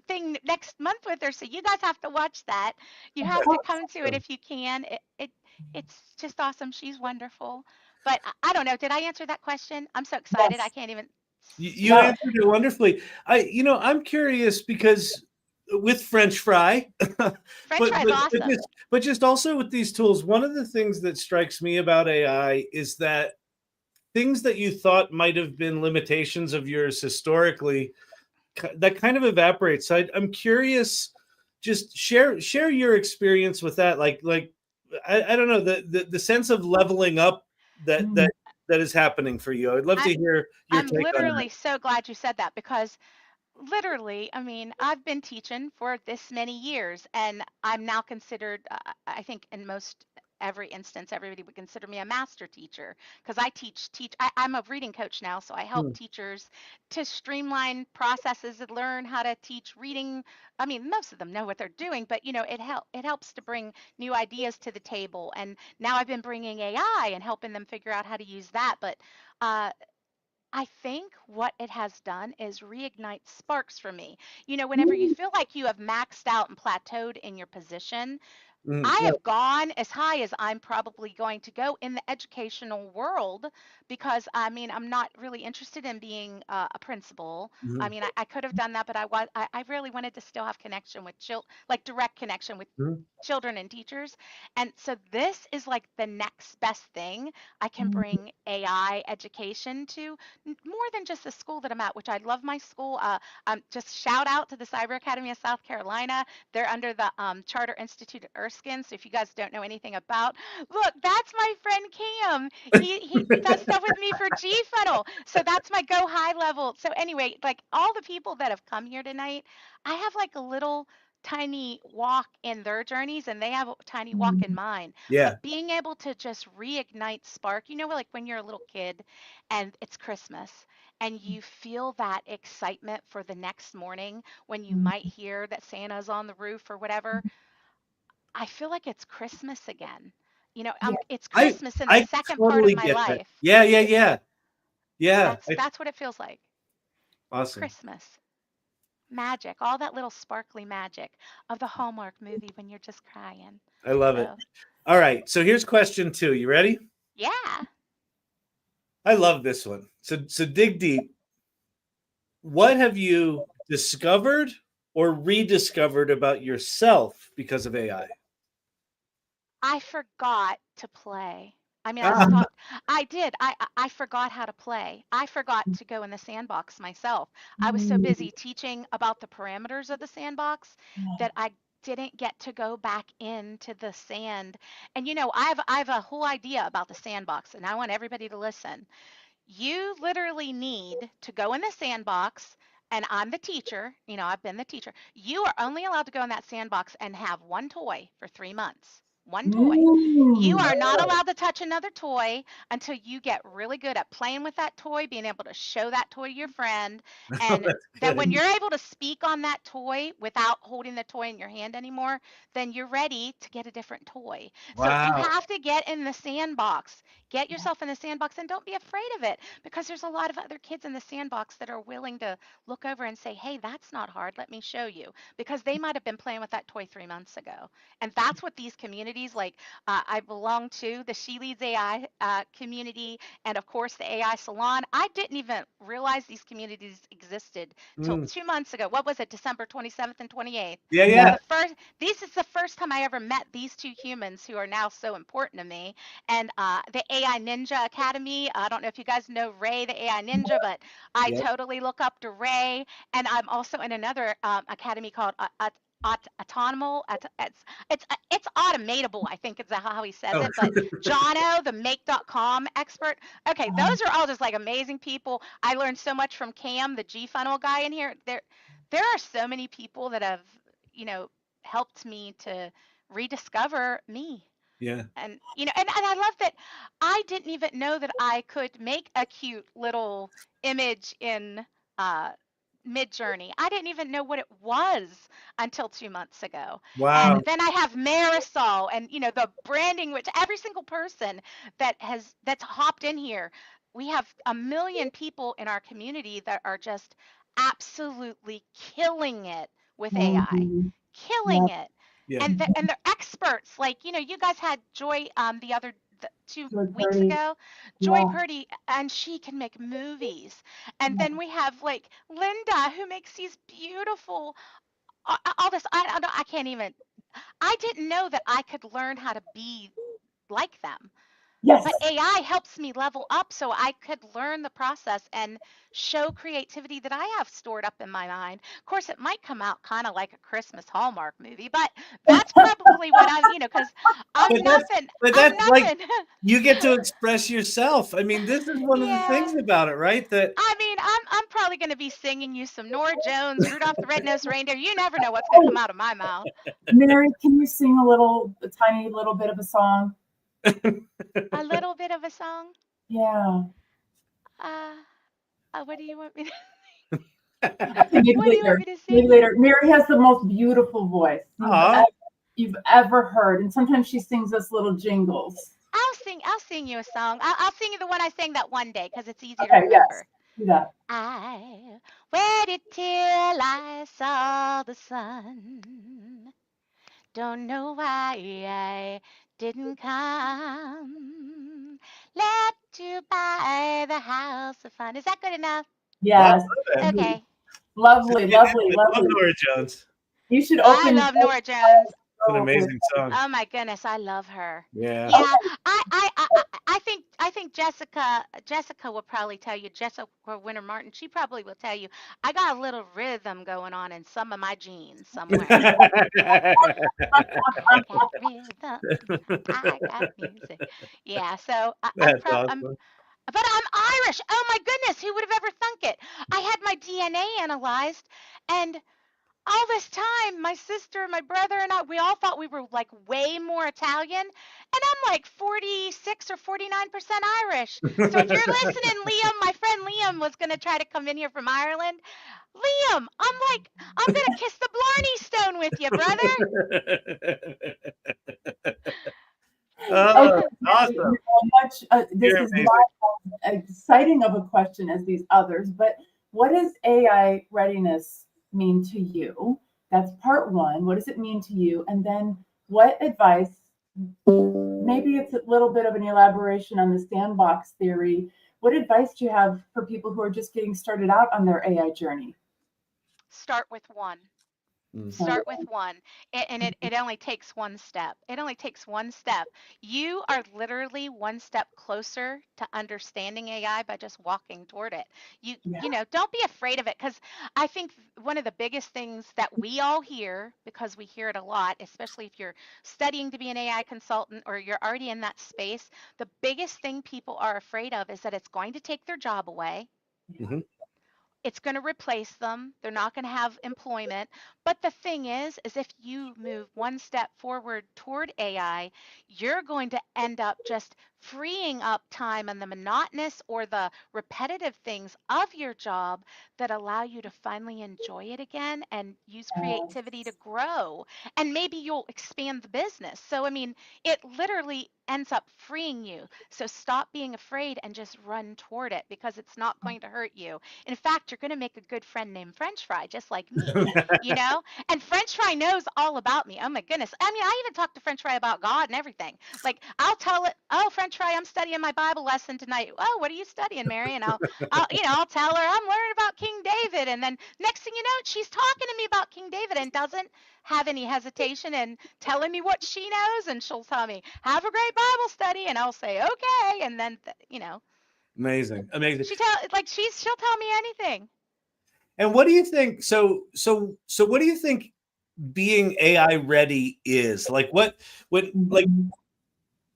thing next month with her. So you guys have to watch that. You have to come to it if you can. It's just awesome. She's wonderful. But I don't know. Did I answer that question? I'm so excited. I Yes. can't even You No. answered it wonderfully. I'm curious because with French fry, but French but fries but awesome. just also with these tools, one of the things that strikes me about AI is that things that you thought might have been limitations of yours historically, that kind of evaporates. So I'm curious, just share your experience with that. Like I don't know, the sense of leveling up that Mm. that that is happening for you. I'd love I to hear your I'm take on that. literally so glad you said that because literally, I mean, I've been teaching for this many years, and I'm now considered, I think, in most every instance, everybody would consider me a master teacher because I teach. I'm a reading coach now, so I help Hmm. teachers to streamline processes and learn how to teach reading. I mean, most of them know what they're doing, but it helps to bring new ideas to the table. And now I've been bringing AI and helping them figure out how to use that. But uh, I think what it has done is reignite sparks for me. Whenever you feel like you have maxed out and plateaued in your position, Mm, I yeah. have gone as high as I'm probably going to go in the educational world because I mean, I'm not really interested in being a principal. I Mhm. mean, I could have done that, but I really wanted to still have connection with like direct connection with Mhm. children and teachers. And so this is like the next best thing I can Mm. bring AI education to more than just the school that I'm at, which I love my school. Just shout out to the Cyber Academy of South Carolina. They're under the Charter Institute at Erskine. So if you guys don't know anything about, look, that's my friend Cam. He does stuff with me for G Funnel. So that's my go high level. So anyway, like all the people that have come here tonight, I have like a little tiny walk in their journeys and they have a tiny walk in Mm. mine. Yeah. But being able to just reignite spark, like when you're a little kid and it's Christmas and you feel that excitement for the next morning when you Mm. might hear that Santa's on the roof or whatever, I feel like it's Christmas again. It's I Christmas in the I second part totally of my get that. life. Yeah. That's what it feels like. Awesome. Christmas. Magic, all that little sparkly magic of the Hallmark movie when you're just crying. I love it. So, All right. So here's question 2. You ready? yeah. I love this one. So dig deep. What have you discovered or rediscovered about yourself because of AI? I forgot to play. I mean, Ah, I did. I forgot how to play. I forgot to go in the sandbox myself. I was so Mm, busy teaching about the parameters of the sandbox that I didn't get to go back into the sand. And I have a whole idea about the sandbox, and I want everybody to listen. You literally need to go in the sandbox, and I'm the teacher. I've been the teacher. You are only allowed to go in that sandbox and have one toy for 3 months. One toy. You mm, are not allowed to touch another toy until you get really good at playing with that toy, being able to show that toy to your friend. And that's then when good. you're able to speak on that toy without holding the toy in your hand anymore, then you're ready to get a different toy. So you Wow. have to get in the sandbox. Get yourself in the sandbox and don't be afraid of it, because there's a lot of other kids in the sandbox that are willing to look over and say, hey, that's not hard. Let me show you. Because they might have been playing with that toy 3 months ago. And that's what these communities like I belong to, the She Leads AI community, and of course the AI Salon. I didn't even realize these communities existed till Mm. 2 months ago. What was it, December 27th and 28th? Yeah. This is the first time I ever met these two humans who are now so important to me. And the AI Ninja Academy, I don't know if you guys know Ray, the AI Ninja, but I Yep. totally look up to Ray. And I'm also in another academy called autonomous. It's automatable, I think is how he says Oh. it. But Jono, the make.com expert. Okay, those are all just like amazing people. I learned so much from Cam, the G funnel guy in here. There are so many people that have, helped me to rediscover me. Yeah. And I love that I didn't even know that I could make a cute little image in uh, Mid-Journey. I didn't even know what it was until 2 months ago. And Wow. then I have Marisol and the branding, which every single person that's hopped in here, we have 1 million people in our community that are just absolutely killing it with AI, mm, killing yep, it. Yeah. And they're experts. Like, you guys had Joy the two so weeks pretty. ago, Joy Yeah. Purdy, and she can make movies. And then we have like Linda who makes these beautiful all this I can't even I didn't know that I could learn how to be like them. Yes. But AI helps me level up so I could learn the process and show creativity that I have stored up in my mind. Of course, it might come out kind of like a Christmas Hallmark movie, but that's probably what because But I'm that's nothing. but I'm that's like nothing. you get to express yourself. I mean, this is one of the Yeah. things about it, right? That I mean, I'm probably going to be singing you some Nora Jones, Rudolph the Red-Nosed Reindeer. You never know what's going to come out of my mouth. Mary, can you sing a tiny little bit of a song? A little bit of a song. Yeah. What do you want me to? Okay, maybe What do you want later. me to Maybe sing? later. Mary has the most beautiful voice Aw. you've ever heard, and sometimes she sings us little jingles. I'll sing you a song. I'll sing you the one I sang that one day because it's easy to Okay. Yes. remember. Do that. I waited till I saw the sun. Don't know why I didn't come. Left you by the house of fun. Is that good enough? Wow. Yes. Okay. Lovely, lovely, I love lovely. Nora Jones. You should I open love Nora Jones. It's an with amazing song. Oh my goodness, I love her. Yeah. Yeah, I think Jessica will probably tell you, Jessica Winter Martin, she probably will tell you, I got a little rhythm going on in some of my jeans somewhere. I got rhythm, I got music. Yeah, so That's awesome. but I'm Irish. Oh my goodness, who would have ever thunk it? I had my DNA analyzed, and all this time, my sister, my brother, and I, we all thought we were like way more Italian. And I'm like 46 or 49% Irish. So if you're listening, Liam, my friend Liam was going to try to come in here from Ireland. Liam, I'm going to kiss the Blarney Stone with you, brother. Oh, Okay, awesome. this You're is amazing. not as exciting of a question as these others, but what does AI readiness mean to you? That's part one. What does it mean to you? And then what advice, maybe it's a little bit of an elaboration on the sandbox theory. What advice do you have for people who are just getting started out on their AI journey? Start with one. Start with one, and it only takes one step. It only takes one step. You are literally one step closer to understanding AI by just walking toward it. You know, don't be afraid of it, because I think one of the biggest things that we all hear, because we hear it a lot, especially if you're studying to be an AI consultant or you're already in that space, the biggest thing people are afraid of is that it's going to take their job away. Mhm. It's going to replace them. They're not going to have employment. But the thing is if you move one step forward toward AI, you're going to end up just freeing up time on the monotonous or the repetitive things of your job that allow you to finally enjoy it again and use creativity to grow. And maybe you'll expand the business. So, I mean, it literally ends up freeing you. So stop being afraid and just run toward it, because it's not going to hurt you. In fact, you're going to make a good friend named French Fry, just like me, you know? And French Fry knows all about me. Oh my goodness. I mean, I even talk to French Fry about God and everything. Like, I'll tell it, oh, French Fry, I'm studying my Bible lesson tonight. Oh, what are you studying, Mary? And I'll tell her I'm learning about King David. And then next thing you know, she's talking to me about King David and doesn't have any hesitation and telling me what she knows. And she'll tell me, have a great Bible study. And I'll say, okay. And then, you know, Amazing. she'll tell me anything. And what do you think? So what do you think being AI ready is? Like like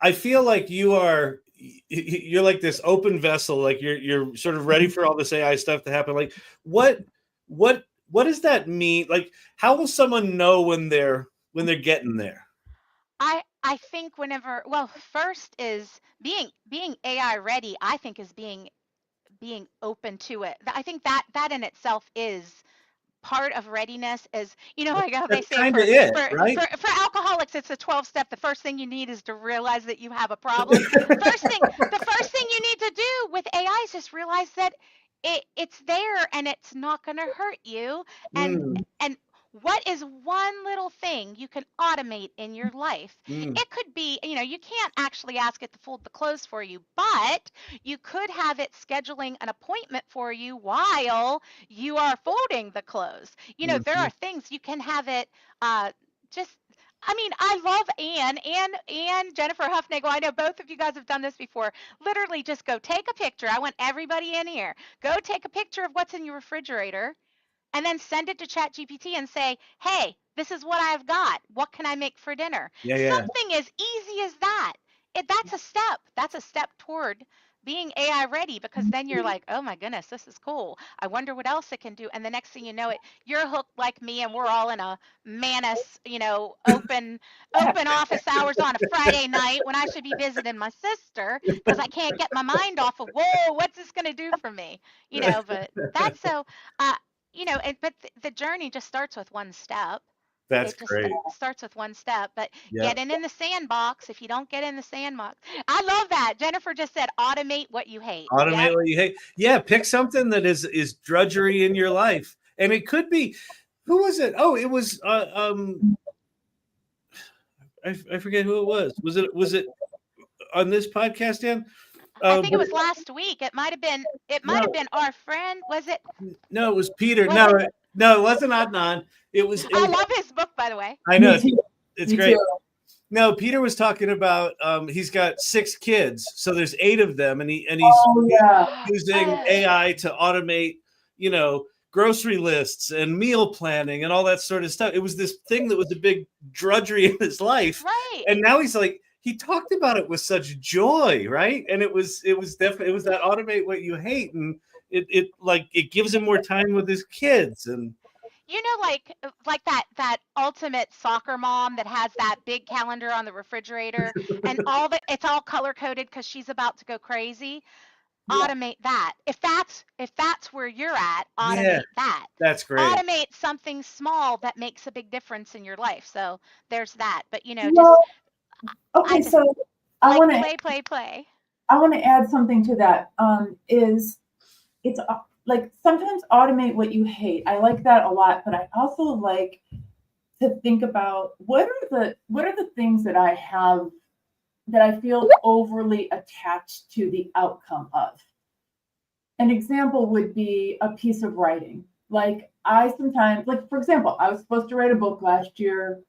I feel like you're like this open vessel, like you're sort of ready for all this AI stuff to happen. Like what does that mean? Like, how will someone know when they're getting there? I think first is being AI ready, I think, is being open to it. I think that in itself is part of readiness. Is, you know, like how they That's say kind of it, right? for alcoholics, it's a 12-step. The first thing you need is to realize that you have a problem. The first thing you need to do with AI is just realize that it's there and it's not going to hurt you. And what is one little thing you can automate in your life? It could be, you know, you can't actually ask it to fold the clothes for you, but you could have it scheduling an appointment for you while you are folding the clothes. You know, there are things you can have it just. I mean, I love Anne and Jennifer Huffnagel. I know both of you guys have done this before. Literally just go take a picture. I want everybody in here. Go take a picture of what's in your refrigerator and then send it to ChatGPT and say, hey, this is what I've got. What can I make for dinner? Yeah. Something as easy as that. That's a step. That's a step toward being AI ready, because then you're like, oh my goodness, this is cool. I wonder what else it can do. And the next thing you know, you're hooked like me, and we're all in a Manus, you know, open office hours on a Friday night when I should be visiting my sister because I can't get my mind off of, whoa, what's this going to do for me? You know, but that's so, you know, but the journey just starts with one step. That's It just great. starts with one step, but Yep. getting in the sandbox, if you don't get in the sandbox, I love that. Jennifer just said, automate what you hate. Automate what you hate. Yeah, pick something that is drudgery in your life. And it could be, who was it? Oh, it was I forget who it was. Was it on this podcast, Dan? I think it was last week. It might have been our friend. Was it? No, it was Peter. Was No, it wasn't Adnan. It was I love his book, by the way. I know. It's Me great. too. No, Peter was talking about he's got 6 kids, so there's 8 of them, and he's using AI to automate, you know, grocery lists and meal planning and all that sort of stuff. It was this thing that was a big drudgery in his life, right? And now he's like, he talked about it with such joy, right? And it was definitely that automate what you hate, and it gives him more time with his kids. And you know, like that ultimate soccer mom that has that big calendar on the refrigerator and it's all color coded because she's about to go crazy. Automate that. If that's where you're at, automate that. That's great. Automate something small that makes a big difference in your life. So there's that. But you know, just okay. So I want to play. I want to add something to that. Is it's like sometimes automate what you hate. I like that a lot, but I also like to think about what are the things that I have that I feel overly attached to the outcome of. An example would be a piece of writing. Like I sometimes, like for example, I was supposed to write a book last year.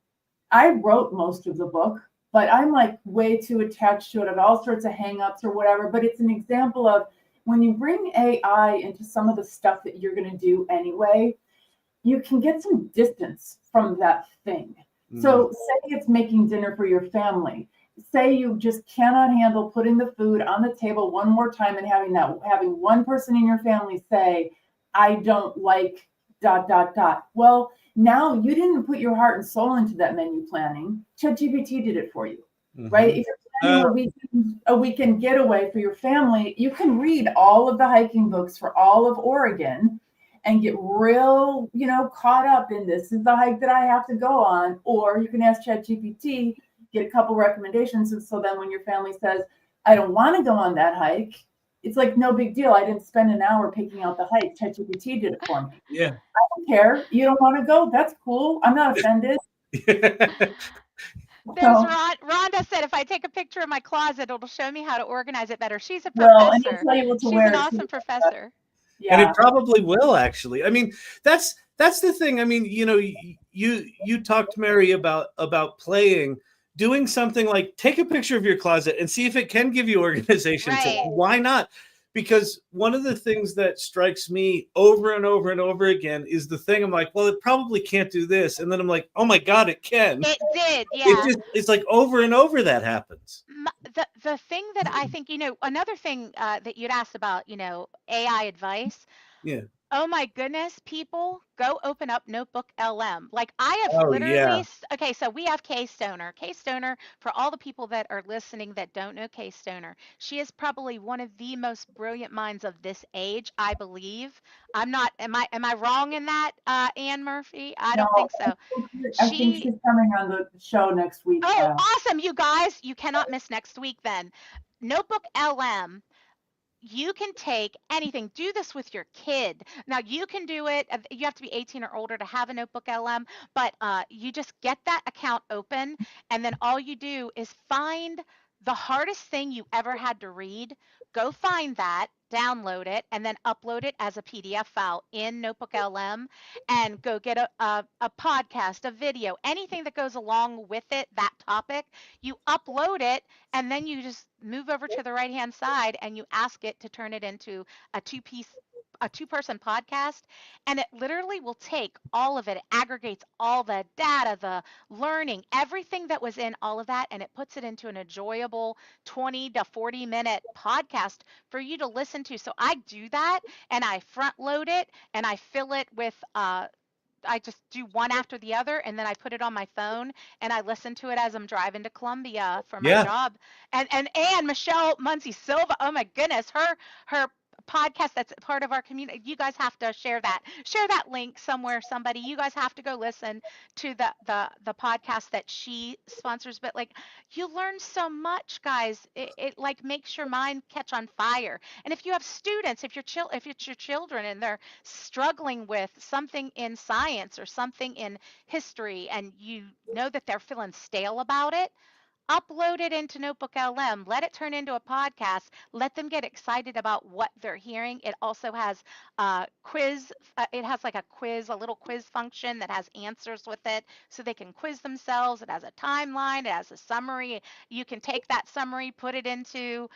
I wrote most of the book, but I'm like way too attached to it. I have all sorts of hangups or whatever. But it's an example of when you bring AI into some of the stuff that you're going to do anyway, you can get some distance from that thing. So say it's making dinner for your family. Say you just cannot handle putting the food on the table one more time and having one person in your family say, I don't like ... Well, now you didn't put your heart and soul into that menu planning. ChatGPT did it for you, right? If you're planning a weekend getaway for your family, you can read all of the hiking books for all of Oregon and get real, caught up in this is the hike that I have to go on. Or you can ask ChatGPT, get a couple recommendations. And so then when your family says, I don't want to go on that hike, it's like, no big deal. I didn't spend an hour picking out the hike. ChatGPT did it for me. Yeah. I don't care. You don't want to go? That's cool. I'm not offended. Rhonda said, if I take a picture of my closet, it'll show me how to organize it better. She's a Well, and professor. he'll tell you what to She's wear. an awesome professor. Yeah. And it probably will, actually. I mean, that's the thing. I mean, you talked, Mary, about playing, doing something like take a picture of your closet and see if it can give you organization. Right. Why not? Because one of the things that strikes me over and over and over again is the thing I'm like, well, it probably can't do this. And then I'm like, oh my God, it can. It did, yeah. It's like over and over that happens. The thing that I think, another thing that you'd asked about, AI advice. Yeah. Oh my goodness, people, go open up Notebook LM. Like I have literally, okay, so we have ksToner. ksToner, for all the people that are listening that don't know ksToner, she is probably one of the most brilliant minds of this age, I believe. I'm not, am I wrong in that, Ann Murphy? I don't think so. I think she's coming on the show next week. Oh, awesome, you guys. You cannot miss next week then. Notebook LM. You can take anything. Do this with your kid. Now you can do it. You have to be 18 or older to have a Notebook LM, but you just get that account open, and then all you do is find the hardest thing you ever had to read. Go find that, download it, and then upload it as a PDF file in Notebook LM, and go get a podcast, a video, anything that goes along with it, that topic. You upload it, and then you just move over to the right-hand side and you ask it to turn it into a two-person podcast, and it literally will take all of it. It aggregates all the data, the learning, everything that was in all of that, and it puts it into an enjoyable 20 to 40-minute podcast for you to listen to. So I do that, and I front load it, and I fill it with I just do one after the other, and then I put it on my phone and I listen to it as I'm driving to Columbia for my job. And Michelle 𝗏𝗏𝗧𝐶, oh my goodness, her podcast that's part of our community. You guys have to share that link somewhere, somebody. You guys have to go listen to the podcast that she sponsors. But like, you learn so much, guys. It like makes your mind catch on fire. And if you have students, if it's your children and they're struggling with something in science or something in history, and you know that they're feeling stale about it, upload it into Notebook LM, let it turn into a podcast, let them get excited about what they're hearing. It also has quiz, it has like a little quiz function that has answers with it so they can quiz themselves. It has a timeline, it has a summary. You can take that summary, put it into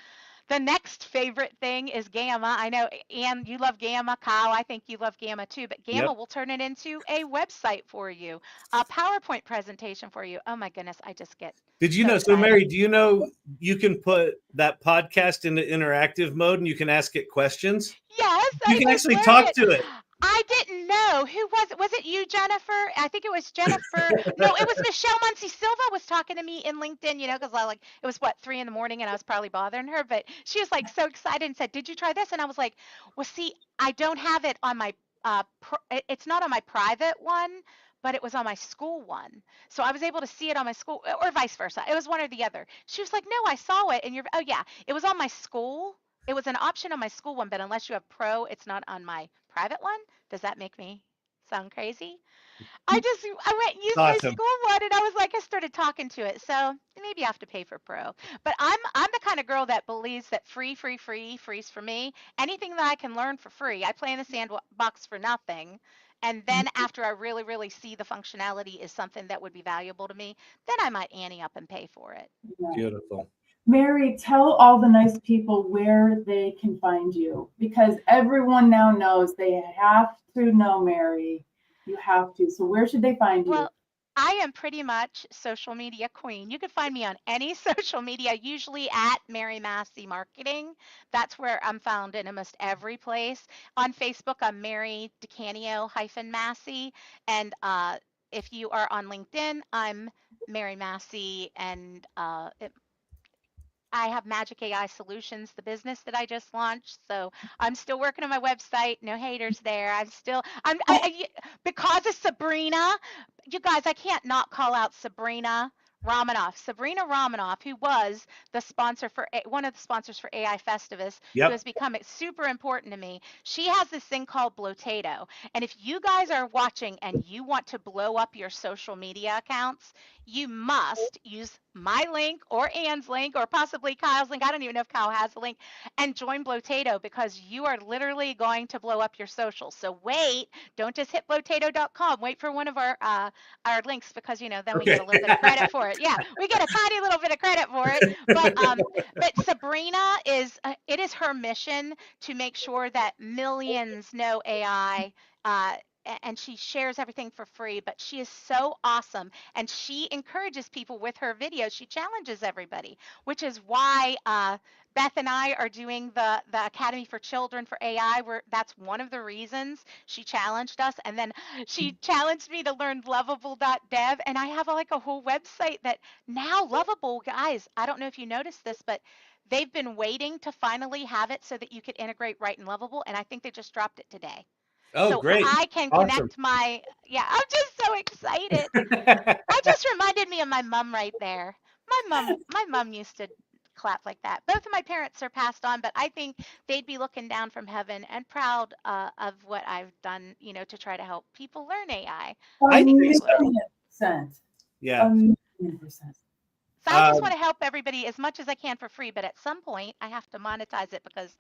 the next favorite thing is Gamma. I know, Ann, you love Gamma. Kyle, I think you love Gamma too, but Gamma will turn it into a website for you, a PowerPoint presentation for you. Oh my goodness, I just get Did you know, excited. So Mary, do you know you can put that podcast into interactive mode and you can ask it questions? Yes. You can actually talk to it. I didn't know. Who was it? Was it you, Jennifer? I think it was Jennifer. No, it was Michelle 𝗏𝗏𝗧𝐶 was talking to me in LinkedIn, because it was 3 a.m. and I was probably bothering her, but she was like so excited and said, did you try this? And I was like, well, see, I don't have it on my, it's not on my private one, but it was on my school one. So I was able to see it on my school, or vice versa. It was one or the other. She was like, no, I saw it. And oh yeah, it was on my school. It was an option on my school one, but unless you have pro, it's not on my private one. Does that make me sound crazy? I went and used my Awesome. school one, and I was like, I started talking to it. So maybe you have to pay for pro. But I'm the kind of girl that believes that free's for me. Anything that I can learn for free, I play in the sandbox for nothing. And then after I really, really see the functionality is something that would be valuable to me, then I might ante up and pay for it. Beautiful. Mary, tell all the nice people where they can find you, because everyone now knows they have to know Mary. You have to. So where should they find you? Well, I am pretty much social media queen. You can find me on any social media, usually at Mary Massie Marketing. That's where I'm found in almost every place. On Facebook, I'm Mary 𝗞𝗏𝘆 and if you are on LinkedIn, I'm Mary Massie, and I have Magic AI Solutions, the business that I just launched. So I'm still working on my website. No haters there. Because of Sabrina, you guys, I can't not call out Sabrina Romanoff, who was the sponsor for one of the sponsors for AI Festivus, who has become super important to me. She has this thing called 𝗏𝗏𝗀𝗀𝗏. And if you guys are watching and you want to blow up your social media accounts, you must use my link or Ann's link or possibly Kyle's link. I don't even know if Kyle has a link, and join 𝗏𝗏𝗀𝗏𝗏, because you are literally going to blow up your socials. So wait, don't just hit 𝗏𝗏𝗀𝗏𝗏.com. Wait for one of our links, because then we get a little bit of credit for it. Yeah, we get a tiny little bit of credit for it. But Sabrina it is her mission to make sure that millions know AI. And she shares everything for free, but she is so awesome, and she encourages people with her videos. She challenges everybody, which is why Beth and I are doing the Academy for Children for AI. That's one of the reasons she challenged us, and then she challenged me to learn Lovable.dev, and I have a whole website that now Lovable, guys, I don't know if you noticed this, but they've been waiting to finally have it so that you could integrate right in Lovable, and I think they just dropped it today. Oh, so great. I can connect I'm just so excited. That just reminded me of my mom right there. My mom used to clap like that. Both of my parents are passed on, but I think they'd be looking down from heaven and proud of what I've done, to try to help people learn AI. I think so. Yeah. 1,000,000%. So I just want to help everybody as much as I can for free, but at some point I have to monetize it, because,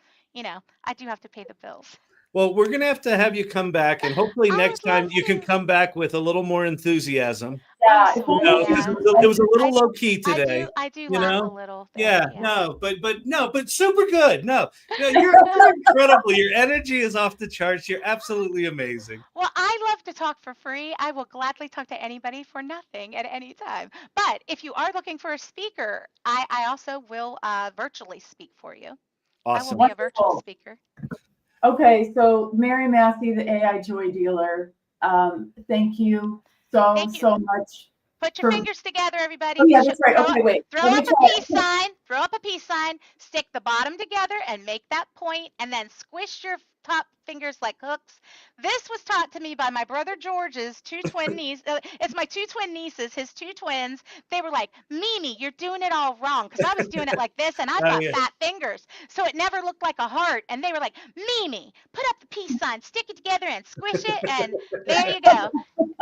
I do have to pay the bills. Well, we're going to have you come back, and hopefully next time you can come back with a little more enthusiasm. Yeah, it was a little low key today. I do laugh a little. Yeah, but super good. No, you're incredible. Your energy is off the charts. You're absolutely amazing. Well, I love to talk for free. I will gladly talk to anybody for nothing at any time. But if you are looking for a speaker, I also will virtually speak for you. Awesome. I will be a virtual speaker. Okay, so Mary Massie, the AI Joy Dealer, thank you so much. Put your fingers together, everybody. Oh, yeah, that's right. Okay, wait. Throw up a peace sign. Throw up a peace sign. Stick the bottom together and make that point, and then squish your top fingers like hooks. This was taught to me by my brother George's two twin nieces. It's my two twin nieces, his two twins. They were like, Mimi, you're doing it all wrong, because I was doing it like this, and I've got fat fingers, so it never looked like a heart. And they were like, Mimi, put up the peace sign, stick it together, and squish it, and there you go.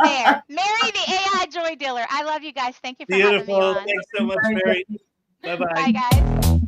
There, Mary, the AI Joy Dealer. I love you guys. Thank you for having me on. Thanks so much, Mary. Bye-bye. Bye, guys.